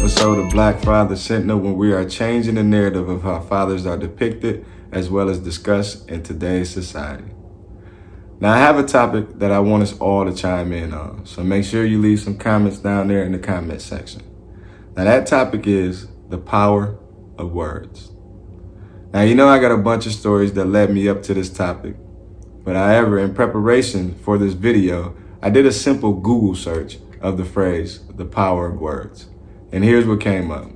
episode of Black Father Sentinel, when we are changing the narrative of how fathers are depicted as well as discussed in today's society. Now, I have a topic that I want us all to chime in on, so make sure you leave some comments down there in the comment section. Now, that topic is the power of words. Now, you know I got a bunch of stories that led me up to this topic, but however, in preparation for this video, I did a simple Google search of the phrase, the power of words. And here's what came up.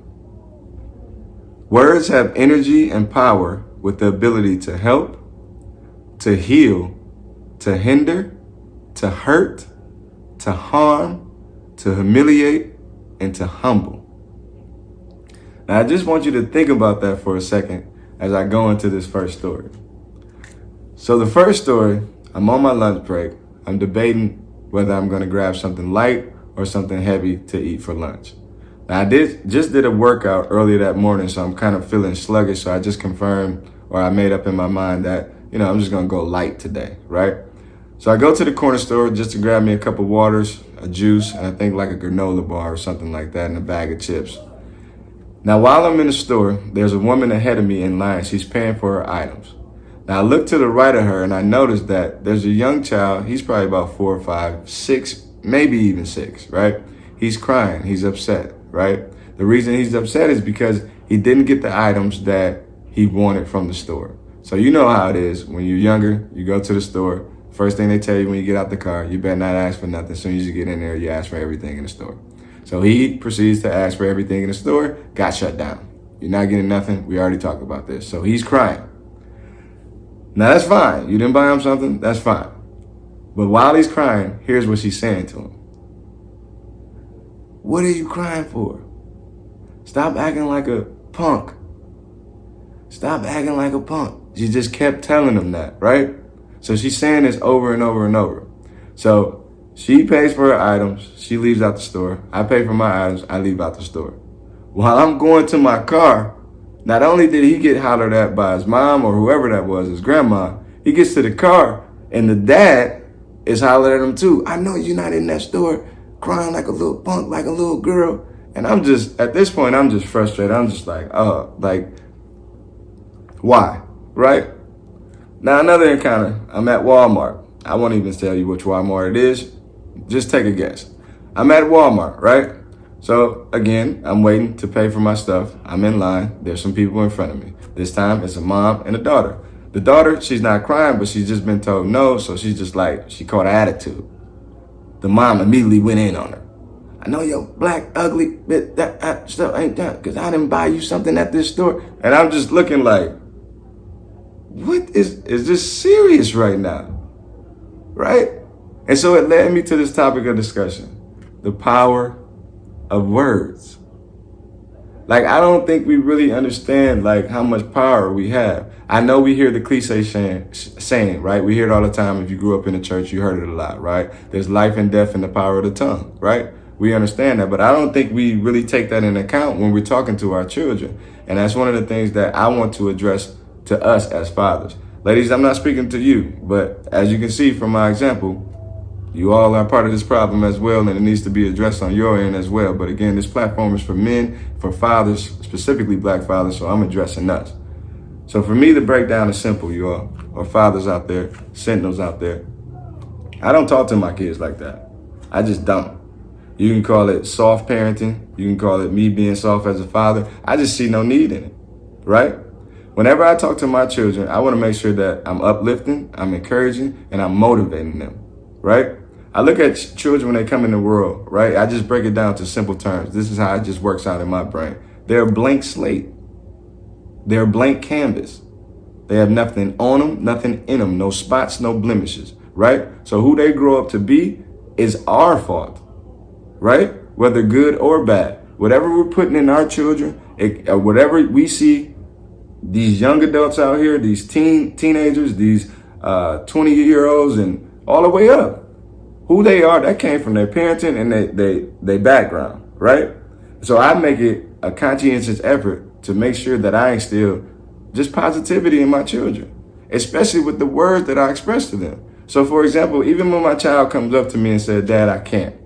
Words have energy and power with the ability to help, to heal, to hinder, to hurt, to harm, to humiliate, and to humble. Now, I just want you to think about that for a second as I go into this first story. So the first story, I'm on my lunch break. I'm debating whether I'm going to grab something light or something heavy to eat for lunch. Now, I just did a workout earlier that morning, so I'm kind of feeling sluggish. So I just confirmed, or I made up in my mind that, I'm just going to go light today, right? So I go to the corner store just to grab me a cup of waters, a juice, and I think like a granola bar or something like that, and a bag of chips. Now, while I'm in the store, there's a woman ahead of me in line. She's paying for her items. Now, I look to the right of her, and I notice that there's a young child. He's probably about 4 or 5, 6, maybe even 6, right? He's crying. He's upset, right? The reason he's upset is because he didn't get the items that he wanted from the store. So you know how it is. When you're younger, you go to the store. First thing they tell you when you get out the car, you better not ask for nothing. As soon as you get in there, you ask for everything in the store. So he proceeds to ask for everything in the store, got shut down. You're not getting nothing. We already talked about this. So he's crying. Now, that's fine. You didn't buy him something, that's fine. But while he's crying, here's what she's saying to him. What are you crying for? Stop acting like a punk. Stop acting like a punk. She just kept telling him that, right? So she's saying this over and over and over. So she pays for her items. She leaves out the store. I pay for my items. I leave out the store. While I'm going to my car, not only did he get hollered at by his mom or whoever that was, his grandma, he gets to the car and the dad is hollering at him too. I know you're not in that store crying like a little punk, like a little girl. And I'm just, at this point, I'm just frustrated. I'm just like, why, right? Now, another encounter, I'm at Walmart. I won't even tell you which Walmart it is. Just take a guess. I'm at Walmart, right? So again, I'm waiting to pay for my stuff. I'm in line. There's some people in front of me. This time it's a mom and a daughter. The daughter, she's not crying, but she's just been told no. So she's just like, she caught an attitude. The mom immediately went in on her. I know your black, ugly, that stuff ain't done because I didn't buy you something at this store. And I'm just looking like, what is this serious right now? Right? And so it led me to this topic of discussion, the power of words. Like, I don't think we really understand like how much power we have. I know we hear the cliche saying, right? We hear it all the time. If you grew up in the church, you heard it a lot, right? There's life and death in the power of the tongue, right? We understand that, but I don't think we really take that into account when we're talking to our children. And that's one of the things that I want to address to us as fathers. Ladies, I'm not speaking to you, but as you can see from my example, you all are part of this problem as well, and it needs to be addressed on your end as well. But again, this platform is for men, for fathers, specifically black fathers, so I'm addressing us. So for me, the breakdown is simple, you all, or fathers out there, sentinels out there. I don't talk to my kids like that. I just don't. You can call it soft parenting. You can call it me being soft as a father. I just see no need in it, right? Whenever I talk to my children, I want to make sure that I'm uplifting, I'm encouraging, and I'm motivating them, right? I look at children when they come in the world, right? I just break it down to simple terms. This is how it just works out in my brain. They're a blank slate. They're a blank canvas. They have nothing on them, nothing in them, no spots, no blemishes, right? So who they grow up to be is our fault, right? Whether good or bad. Whatever we're putting in our children, whatever we see these young adults out here, these teenagers, these 20-year-olds and all the way up, who they are, that came from their parenting and their background, right? So I make it a conscientious effort to make sure that I instill just positivity in my children, especially with the words that I express to them. So for example, even when my child comes up to me and says, Dad, I can't.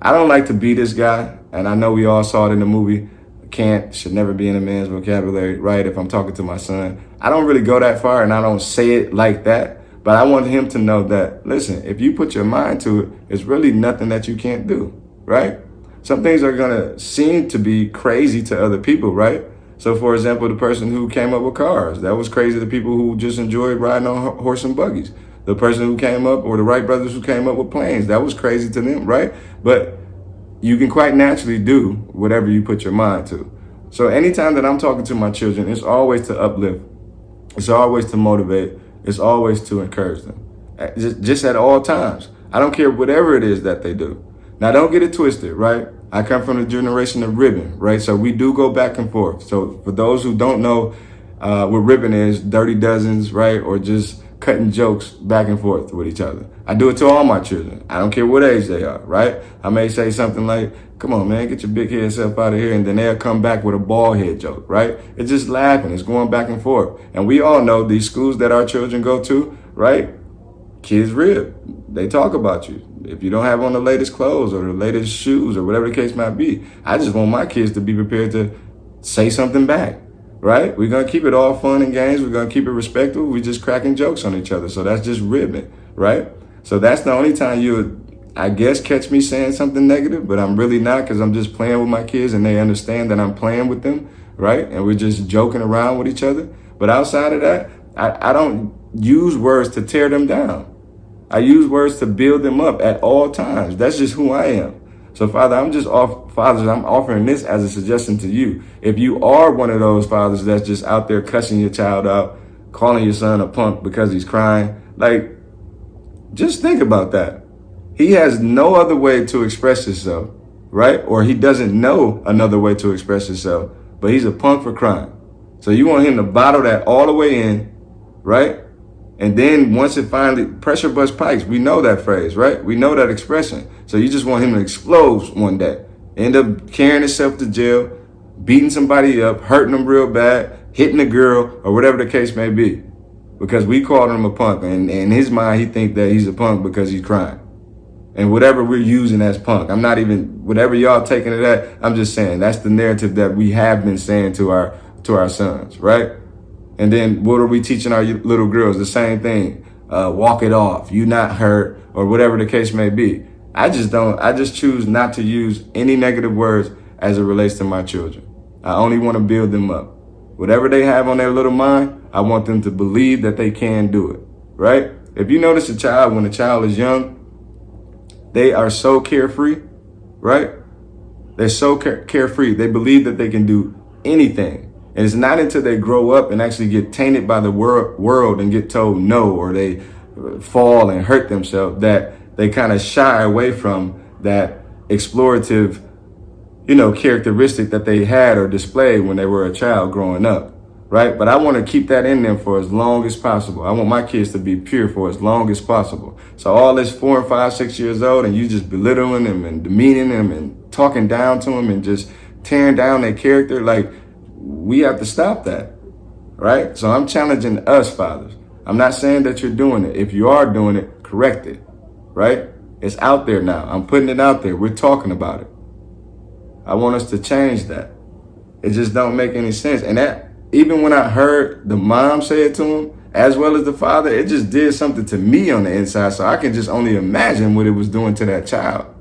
I don't like to be this guy. And I know we all saw it in the movie, can't, should never be in a man's vocabulary, right? If I'm talking to my son, I don't really go that far and I don't say it like that. But I want him to know that, listen, if you put your mind to it, it's really nothing that you can't do, right? Some things are going to seem to be crazy to other people, right? So, for example, the person who came up with cars, that was crazy to people who just enjoyed riding on horse and buggies. The person who came up, or the Wright brothers who came up with planes, that was crazy to them, right? But you can quite naturally do whatever you put your mind to. So anytime that I'm talking to my children, it's always to uplift. It's always to motivate. It's always to encourage them. Just at all times. I don't care whatever it is that they do. Now, don't get it twisted, right? I come from the generation of ribbon, right? So we do go back and forth. So for those who don't know what ribbon is, dirty dozens, right? Or just cutting jokes back and forth with each other. I do it to all my children. I don't care what age they are, right? I may say something like, come on, man, get your big head self out of here. And then they'll come back with a bald head joke, right? It's just laughing. It's going back and forth. And we all know these schools that our children go to, right? Kids rib. They talk about you. If you don't have on the latest clothes or the latest shoes or whatever the case might be, I just want my kids to be prepared to say something back. Right? We're going to keep it all fun and games. We're going to keep it respectful. We're just cracking jokes on each other. So that's just ribbing, right? So that's the only time you would, I guess, catch me saying something negative, but I'm really not, because I'm just playing with my kids and they understand that I'm playing with them, right? And we're just joking around with each other. But outside of that, I don't use words to tear them down. I use words to build them up at all times. That's just who I am. So, Father, I'm offering this as a suggestion to you. If you are one of those fathers that's just out there cussing your child out, calling your son a punk because he's crying, like, just think about that. He has no other way to express himself, right? Or he doesn't know another way to express himself, but he's a punk for crying. So you want him to bottle that all the way in, right? And then once it finally, pressure bust pipes, we know that phrase, right? We know that expression. So you just want him to explode one day, end up carrying himself to jail, beating somebody up, hurting them real bad, hitting a girl, or whatever the case may be. Because we called him a punk. And in his mind, he thinks that he's a punk because he's crying. And whatever we're using as punk, I'm not even, whatever y'all taking to that, I'm just saying that's the narrative that we have been saying to our sons, right? And then what are we teaching our little girls? The same thing. Walk it off. You not hurt, or whatever the case may be. I just choose not to use any negative words as it relates to my children. I only want to build them up. Whatever they have on their little mind, I want them to believe that they can do it, right? If you notice when a child is young, they are so carefree, right? They're so carefree. They believe that they can do anything. And it's not until they grow up and actually get tainted by the world and get told no, or they fall and hurt themselves, that they kind of shy away from that explorative, characteristic that they had or displayed when they were a child growing up, right? But I want to keep that in them for as long as possible. I want my kids to be pure for as long as possible. So all this 4 and 5, 6 years old, and you just belittling them and demeaning them and talking down to them and just tearing down their character, like, we have to stop that, right? So I'm challenging us, fathers. I'm not saying that you're doing it. If you are doing it, correct it, right? It's out there now. I'm putting it out there. We're talking about it. I want us to change that. It just don't make any sense. And that, even when I heard the mom say it to him, as well as the father, it just did something to me on the inside. So I can just only imagine what it was doing to that child,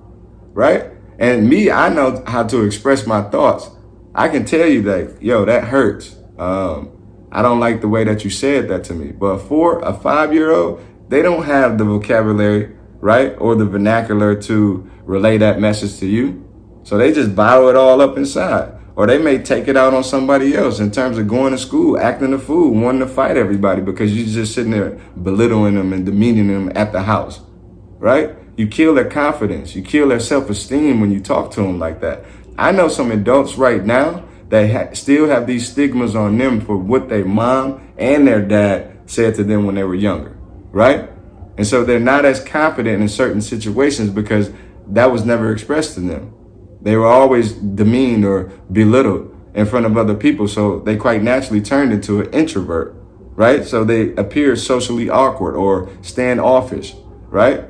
right? And me, I know how to express my thoughts. I can tell you that, that hurts. I don't like the way that you said that to me. But for a 5-year-old, they don't have the vocabulary, right? Or the vernacular to relay that message to you. So they just bottle it all up inside. Or they may take it out on somebody else in terms of going to school, acting a fool, wanting to fight everybody because you're just sitting there belittling them and demeaning them at the house, right? You kill their confidence. You kill their self-esteem when you talk to them like that. I know some adults right now that still have these stigmas on them for what their mom and their dad said to them when they were younger, right? And so they're not as confident in certain situations because that was never expressed to them. They were always demeaned or belittled in front of other people, so they quite naturally turned into an introvert, right? So they appear socially awkward or standoffish, right?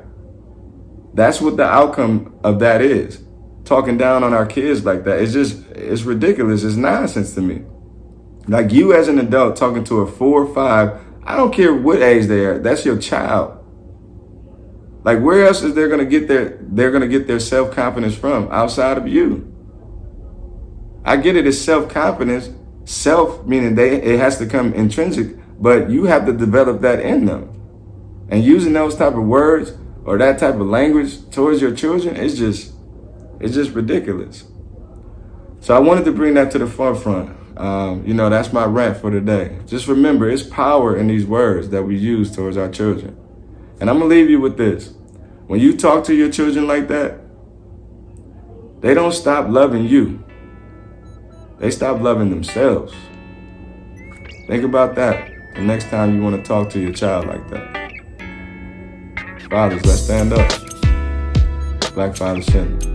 That's what the outcome of that is. talking down on our kids like that. It's ridiculous. It's nonsense to me. Like, you as an adult talking to a 4 or 5, I don't care what age they are, that's your child. Like, where else is they're gonna get their self-confidence from outside of you? I get it, it's self-confidence, self meaning it has to come intrinsic, but you have to develop that in them. And using those type of words or that type of language towards your children, it's just ridiculous. So I wanted to bring that to the forefront. That's my rant for today. Just remember, it's power in these words that we use towards our children. And I'm gonna leave you with this. When you talk to your children like that, they don't stop loving you. They stop loving themselves. Think about that the next time you want to talk to your child like that. Fathers, let's stand up. Black Father Syndrome.